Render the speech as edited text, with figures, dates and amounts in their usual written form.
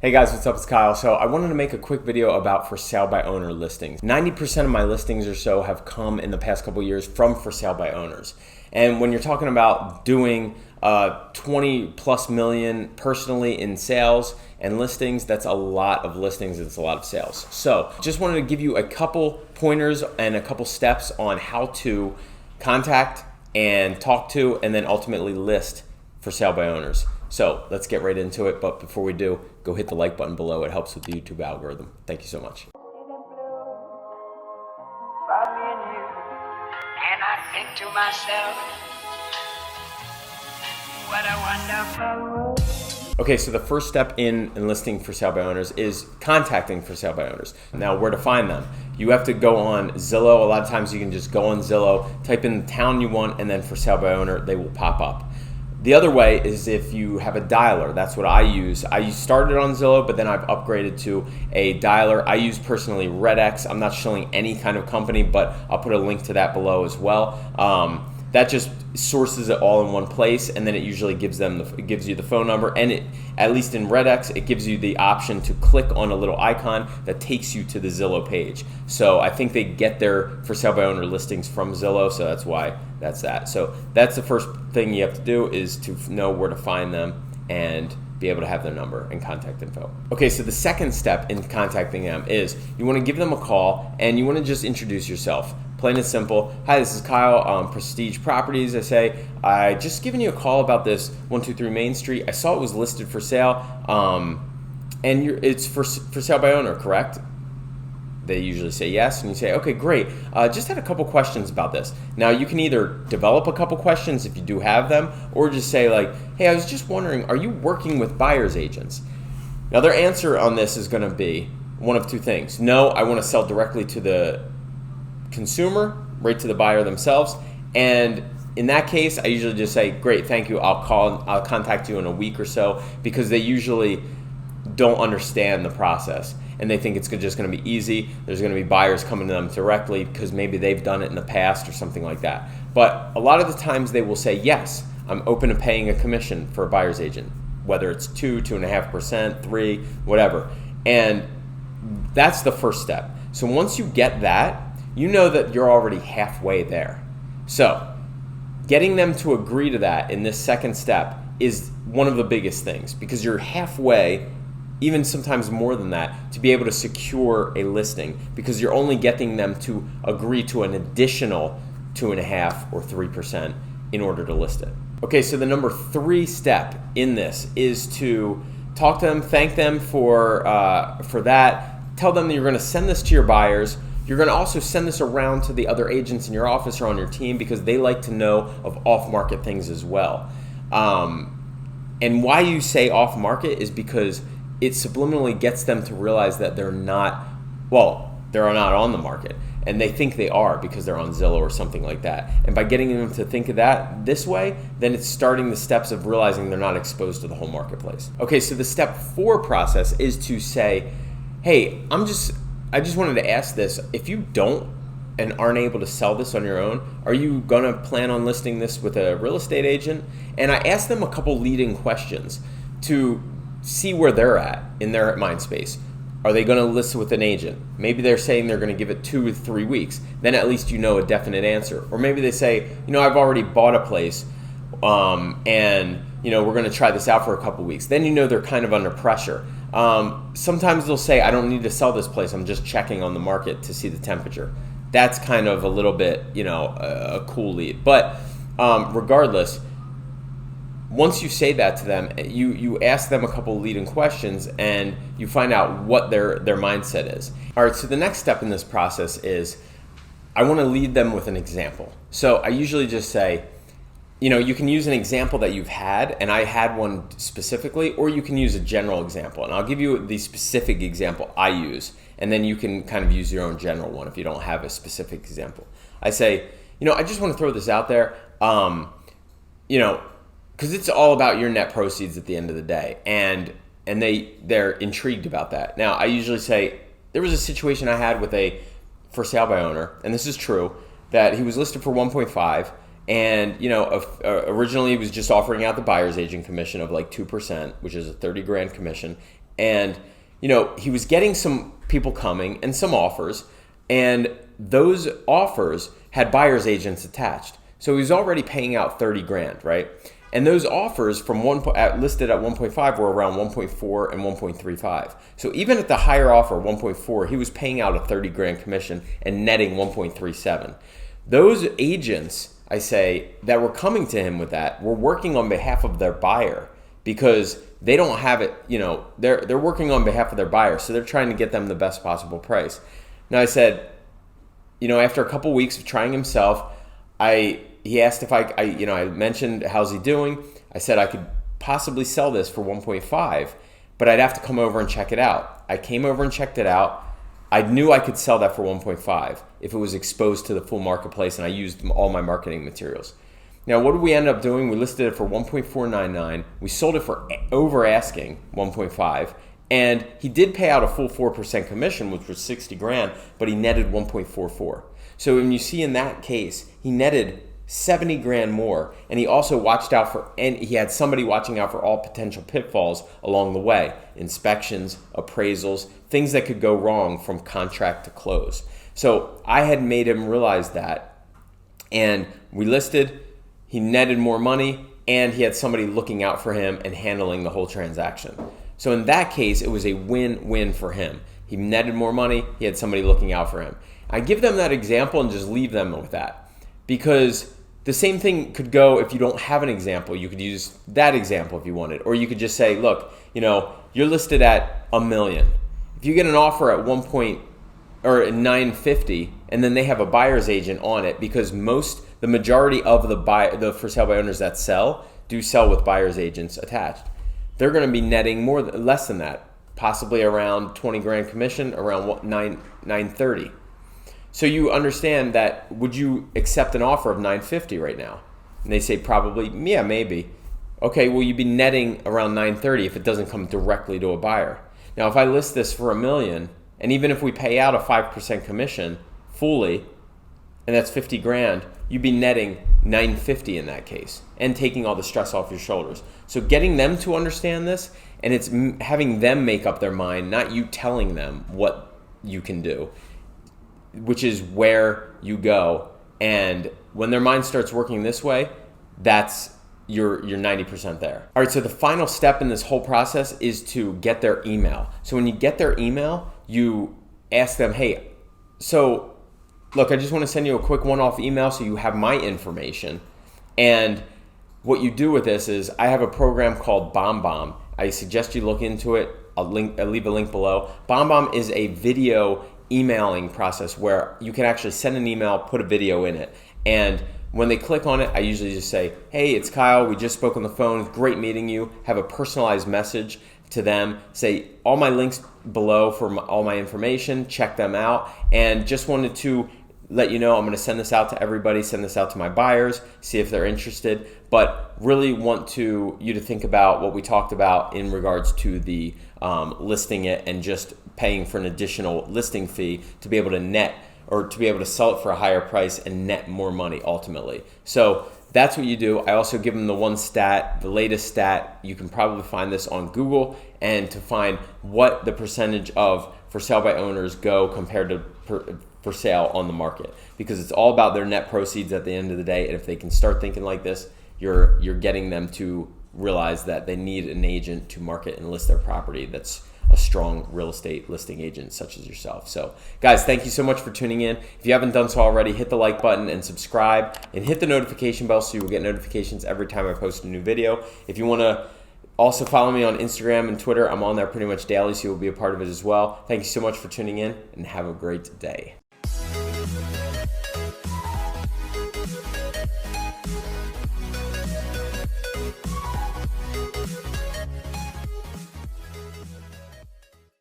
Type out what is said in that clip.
Hey guys, what's up? It's Kyle. So I wanted to make a quick video about for sale by owner listings. 90% of my listings or so have come in the past couple years from for sale by owners. And when you're talking about doing 20 plus million personally in sales and listings, that's a lot of listings, it's a lot of sales. So just wanted to give you a couple pointers and a couple steps on how to contact and talk to and then ultimately list for sale by owners. So let's get right into it. But before we do, go hit the like button below. It helps with the YouTube algorithm. Thank you so much. And I think to myself, what a wonderful world. Okay, so the first step in listing for sale by owners is contacting for sale by owners. Now, where to find them? You have to go on Zillow. A lot of times you can just go on Zillow, type in the town you want, and then for sale by owner, they will pop up. The other way is if you have a dialer. That's what I use. I started on Zillow, but then I've upgraded to a dialer. I use personally RedX. I'm not showing any kind of company, but I'll put a link to that below as well. That just sources it all in one place, and then it usually gives you the phone number, and it, at least in RedX, it gives you the option to click on a little icon that takes you to the Zillow page. So I think they get their for sale by owner listings from Zillow, so that's why that's that. So that's the first thing you have to do, is to know where to find them and be able to have their number and contact info. Okay, so the second step in contacting them is you want to give them a call and you want to just introduce yourself. Plain and simple. Hi, this is Kyle, Prestige Properties. I just given you a call about this 123 Main Street. I saw it was listed for sale, and it's for sale by owner, correct? They usually say yes, and you say, okay, great. Just had a couple questions about this. Now, you can either develop a couple questions if you do have them, or just say like, hey, I was just wondering, are you working with buyer's agents? Now, their answer on this is going to be one of two things. No, I want to sell directly to the consumer, right to the buyer themselves. And in that case, I usually just say, great, thank you. I'll contact you in a week or so, because they usually don't understand the process and they think it's just going to be easy. There's going to be buyers coming to them directly because maybe they've done it in the past or something like that. But a lot of the times they will say, yes, I'm open to paying a commission for a buyer's agent, whether it's 2.5%, 3%, whatever. And that's the first step. So once you get that, you know that you're already halfway there. So getting them to agree to that in this second step is one of the biggest things, because you're halfway, even sometimes more than that, to be able to secure a listing, because you're only getting them to agree to an additional 2.5% or 3% in order to list it. Okay, so the number 3 step in this is to talk to them, thank them for that, tell them that you're going to send this to your buyers. You're going to also send this around to the other agents in your office or on your team, because they like to know of off-market things as well. And why you say off-market is because it subliminally gets them to realize that they're not on the market. And they think they are because they're on Zillow or something like that. And by getting them to think of that this way, then it's starting the steps of realizing they're not exposed to the whole marketplace. Okay, so the step 4 process is to say, hey, I just wanted to ask this. If you don't and aren't able to sell this on your own, are you going to plan on listing this with a real estate agent? And I asked them a couple leading questions to see where they're at in their mind space. Are they going to list with an agent? Maybe they're saying they're going to give it 2 or 3 weeks. Then at least you know a definite answer. Or maybe they say, I've already bought a place, and we're going to try this out for a couple weeks. Then they're kind of under pressure. Sometimes they'll say, I don't need to sell this place, I'm just checking on the market to see the temperature. That's kind of a little bit, a cool lead. But regardless, once you say that to them, you ask them a couple leading questions and you find out what their mindset is. All right, so the next step in this process is I want to lead them with an example. So I usually just say, you can use an example that you've had, and I had one specifically, or you can use a general example. And I'll give you the specific example I use, and then you can kind of use your own general one if you don't have a specific example. I say, I just want to throw this out there, because it's all about your net proceeds at the end of the day, and they're intrigued about that. Now, I usually say, there was a situation I had with a for sale by owner, and this is true, that he was listed for 1.5. And originally he was just offering out the buyer's agent commission of like 2%, which is a $30,000 commission. And, he was getting some people coming and some offers, and those offers had buyer's agents attached. So he was already paying out 30 grand, right? And those offers from listed at 1.5 were around 1.4 and 1.35. So even at the higher offer, 1.4, he was paying out a 30 grand commission and netting 1.37. Those agents, I say, that were coming to him with that were working on behalf of their buyer, because they don't have it, they're working on behalf of their buyer, so they're trying to get them the best possible price. Now I said, after a couple weeks of trying himself, he asked if I mentioned, how's he doing? I said I could possibly sell this for 1.5, but I'd have to come over and check it out. I came over and checked it out. I knew I could sell that for 1.5 if it was exposed to the full marketplace and I used all my marketing materials. Now, what did we end up doing? We listed it for 1.499. We sold it for over asking 1.5. And he did pay out a full 4% commission, which was 60 grand, but he netted 1.44. So when you see in that case, he netted 70 grand more, and he also he had somebody watching out for all potential pitfalls along the way: inspections, appraisals, things that could go wrong from contract to close. So I had made him realize that, and we listed, he netted more money, and he had somebody looking out for him and handling the whole transaction. So in that case, it was a win-win for him. He netted more money, he had somebody looking out for him. I give them that example and just leave them with that, because the same thing could go if you don't have an example. You could use that example if you wanted, or you could just say, look, you're listed at $1 million. If you get an offer at 950, and then they have a buyer's agent on it, because the majority of the for sale by owners that sell with buyer's agents attached, they're going to be netting less than that, possibly around 20 grand commission, around 930. So you understand that, would you accept an offer of 950 right now? And they say probably, yeah, maybe. Okay, well, you'd be netting around 930 if it doesn't come directly to a buyer. Now, if I list this for $1 million, and even if we pay out a 5% commission fully, and that's 50 grand, you'd be netting 950 in that case, and taking all the stress off your shoulders. So getting them to understand this, and it's having them make up their mind, not you telling them what you can do, which is where you go. And when their mind starts working this way, that's you're 90% there. All right, so the final step in this whole process is to get their email. So when you get their email, you ask them, hey, so look, I just want to send you a quick one-off email so you have my information. And what you do with this is, I have a program called BombBomb. I suggest you look into it. I'll leave a link below. BombBomb is a video emailing process where you can actually send an email, put a video in it, and when they click on it, I usually just say, hey, it's Kyle, we just spoke on the phone, great meeting you, have a personalized message to them, say all my links below for all my information, check them out, and just wanted to let you know I'm going to send this out to everybody, send this out to my buyers, see if they're interested, but really want you to think about what we talked about in regards to the listing it and just paying for an additional listing fee to be able to net, or to be able to sell it for a higher price and net more money ultimately. So that's what you do. I also give them the latest stat. You can probably find this on Google, and to find what the percentage of for sale by owners go compared to for sale on the market, because it's all about their net proceeds at the end of the day. And if they can start thinking like this, you're getting them to realize that they need an agent to market and list their property that's a strong real estate listing agent such as yourself. So guys, thank you so much for tuning in. If you haven't done so already, hit the like button and subscribe, and hit the notification bell so you will get notifications every time I post a new video. If you want to also follow me on Instagram and Twitter, I'm on there pretty much daily, so you'll be a part of it as well. Thank you so much for tuning in, and have a great day.